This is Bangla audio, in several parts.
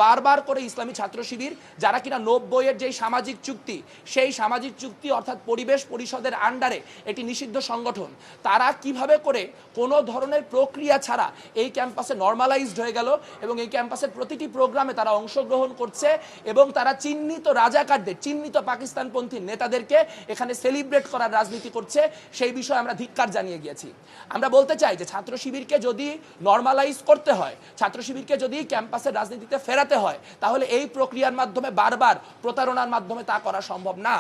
বারবার করে ইসলামী ছাত্র শিবির যারা কিনা 90-এর যে সামাজিক চুক্তি, সেই সামাজিক চুক্তি অর্থাৎ পরিবেশ পরিষদের আন্ডারে এটি নিষিদ্ধ সংগঠন, তারা কিভাবে করে কোনো ধরনের প্রক্রিয়া ছাড়া এই ক্যাম্পাসে নর্মালাইজড হয়ে গেল এবং এই ক্যাম্পাসের প্রতিটি প্রোগ্রামে তারা অংশগ্রহণ করছে এবং তারা চিহ্নিত রাজাকারদের, চিহ্নিত পাকিস্তানপন্থী নেতাদেরকে এখানে সেলিব্রেট করার রাজনীতি করছে, সেই বিষয়ে আমরা ধিক্কার জানিয়ে গিয়েছি। আমরা বলতে চাই যে ছাত্র শিবিরকে যদি নর্মালাইজ করতে হয়, ছাত্র শিবিরকে যদি ক্যাম্পাসের রাজনীতিতে ফেরাতে হয়, তাহলে এই প্রক্রিয়ার মাধ্যমে বারবার প্রতারণার মাধ্যমে তা করা সম্ভব না।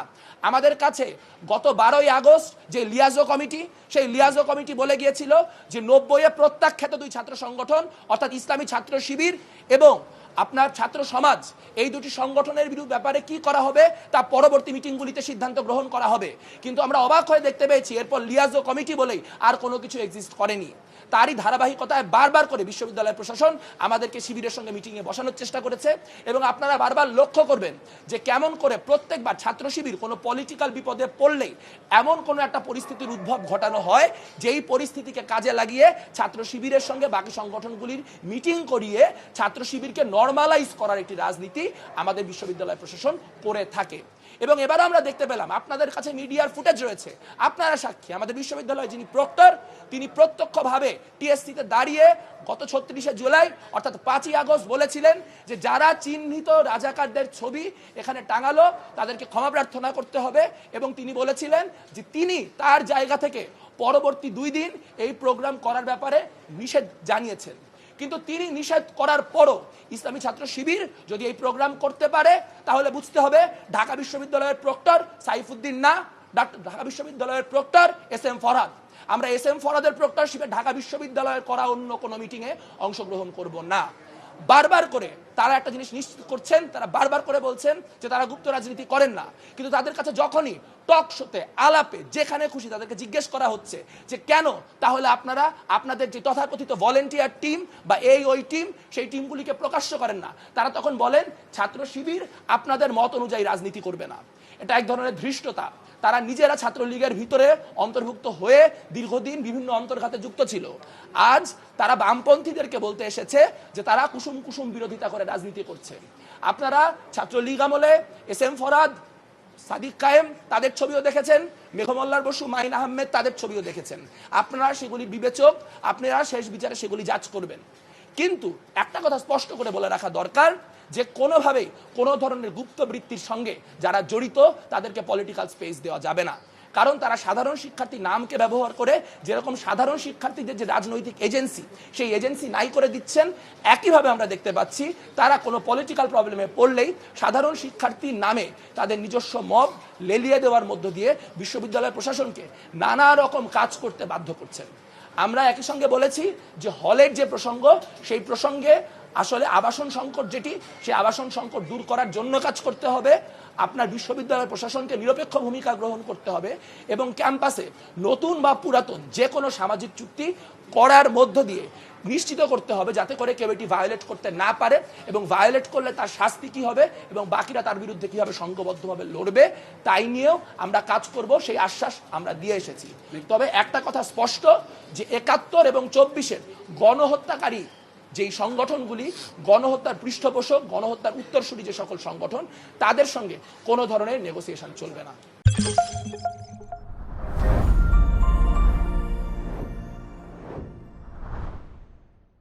আমাদের কাছে গত 12ই আগস্ট যে লিয়াজো কমিটি, সেই লিয়াজো কমিটি বলে গিয়েছিল যে 90-এ প্রত্যাখ্যাত দুই ছাত্র সংগঠন অর্থাৎ ইসলামী ছাত্র শিবির এবং আপনার ছাত্র সমাজ, এই দুটি সংগঠনের ব্যাপারে কি করা হবে তা পরবর্তী মিটিংগুলিতে সিদ্ধান্ত গ্রহণ করা হবে। কিন্তু আমরা অবাক হয়ে দেখতে পেয়েছি এরপর লিয়াজো কমিটি বলেই আর কোনো কিছু এক্সিস্ট করেনি। তারই ধারাবাহিকতায় বারবার করে বিশ্ববিদ্যালয় প্রশাসন আমাদেরকে শিবিরের সঙ্গে মিটিংয়ে বসানোর চেষ্টা করেছে এবং আপনারা বারবার লক্ষ্য করবেন যে কেমন করে প্রত্যেকবার ছাত্র শিবির কোনো পলিটিক্যাল বিপদে পড়লেই এমন কোনো একটা পরিস্থিতির উদ্ভব ঘটানো হয়, যেই পরিস্থিতিকে কাজে লাগিয়ে ছাত্র শিবিরের সঙ্গে বাকি সংগঠনগুলির মিটিং করিয়ে ছাত্র শিবিরকে নর্মালাইজ করার একটি রাজনীতি আমাদের বিশ্ববিদ্যালয় প্রশাসন করে থাকে। এবং এবার আমরা দেখতে পেলাম, আপনাদের কাছে মিডিয়ার ফুটেজ রয়েছে, আপনারা সাক্ষী, আমাদের বিশ্ববিদ্যালয়ে যিনি প্রক্টর তিনি প্রত্যক্ষভাবে টিএসসিতে দাঁড়িয়ে গত 36শে জুলাই অর্থাৎ 5ই আগস্ট বলেছিলেন যে যারা চিহ্নিত রাজাকারদের ছবি এখানে টাঙালো তাদেরকে ক্ষমা প্রার্থনা করতে হবে এবং তিনি বলেছিলেন যে তিনি তার জায়গা থেকে পরবর্তী 2 দিন এই প্রোগ্রাম করার ব্যাপারে নিষেধ জানিয়েছেন। কিন্তু তিনি নিষেধ করার পরও ইসলামী ছাত্র শিবির যদি এই প্রোগ্রাম করতে পারে তাহলে বুঝতে হবে ঢাকা বিশ্ববিদ্যালয়ের প্রক্টর সাইফুদ্দিন না, ঢাকা বিশ্ববিদ্যালয়ের প্রক্টর এস.এম. ফরহাদ। আমরা এস.এম. ফরহাদের প্রক্টরশিপে ঢাকা বিশ্ববিদ্যালয়ের করা অন্য কোনো মিটিংয়ে অংশগ্রহণ করব না। বারবার করে তারা একটা জিনিস নিশ্চিত করছেন, তারা বারবার করে বলছেন যে তারা গুপ্ত রাজনীতি করেন না, কিন্তু তাদের কাছে যখনই টক শোতে আলাপে যেখানে খুশি তাদেরকে জিজ্ঞেস করা হচ্ছে যে কেন তাহলে আপনারা আপনাদের যে তথাকথিত ভলেন্টিয়ার টিম বা ওই টিম, সেই টিমগুলিকে প্রকাশ্য করেন না, তারা তখন বলেন ছাত্র শিবির আপনাদের মত অনুযায়ী রাজনীতি করবে না। এটা এক ধরনের ধৃষ্টতা। তারা নিজেরা ছাত্রলীগের ভিতরে অন্তর্ভুক্ত হয়ে দীর্ঘদিন বিভিন্ন অন্তর্ঘাতে যুক্ত ছিল, আজ তারা বামপন্থীদেরকে বলতে এসেছে যে তারা কুসুম কুসুম বিরোধিতা করে রাজনীতি করছে। আপনারা ছাত্রলীগ আমলে এস.এম. ফরহাদ, সাদিক কায়েম তাদের ছবিও দেখেছেন, মেঘমল্লার বসু, মাইন আহমেদ তাদের ছবিও দেখেছেন। আপনারা সেগুলি বিবেচক, আপনারা শেষ বিচারে সেগুলি জাজ করবেন। কিন্তু একটা কথা স্পষ্ট করে বলে রাখা দরকার যে কোনোভাবেই কোনো ধরনের গুপ্তবৃত্তির সঙ্গে যারা জড়িত তাদেরকে পলিটিক্যাল স্পেস দেওয়া যাবে না। কারণ তারা সাধারণ শিক্ষার্থীর নামকে ব্যবহার করে যেরকম সাধারণ শিক্ষার্থীদের যে রাজনৈতিক এজেন্সি, সেই এজেন্সি নাই করে দিচ্ছেন, একইভাবে আমরা দেখতে পাচ্ছি তারা কোনো পলিটিক্যাল প্রবলেমে পড়লেই সাধারণ শিক্ষার্থীর নামে তাদের নিজস্ব মব লেলিয়ে দেওয়ার মধ্য দিয়ে বিশ্ববিদ্যালয় প্রশাসনকে নানা রকম কাজ করতে বাধ্য করছেন। আমরা একই সঙ্গে বলেছি যে হলের যে প্রসঙ্গ, সেই প্রসঙ্গে আসলে আবাসন সংকট যেটি, সেই আবাসন সংকট দূর করার জন্য কাজ করতে হবে। আপনার বিশ্ববিদ্যালয় প্রশাসনকে নিরপেক্ষ ভূমিকা গ্রহণ করতে হবে এবং ক্যাম্পাসে নতুন বা পুরাতন যে কোনো সামাজিক চুক্তি করার মধ্য দিয়ে নিশ্চিত করতে হবে যাতে করে কেউ এটি ভায়োলেট করতে না পারে এবং ভায়োলেট করলে তার শাস্তি কী হবে এবং বাকিরা তার বিরুদ্ধে কীভাবে সংঘবদ্ধভাবে লড়বে তাই নিয়েও আমরা কাজ করব, সেই আশ্বাস আমরা দিয়ে এসেছি। তবে একটা কথা স্পষ্ট যে 71 এবং 24-এর গণহত্যাকারী যেই সংগঠনগুলি, গণহত্যার পৃষ্ঠপোষক, গণহত্যার উত্তরসূরি যে সকল সংগঠন, তাদের সঙ্গে কোনো ধরনের নেগোসিয়েশন চলবে না।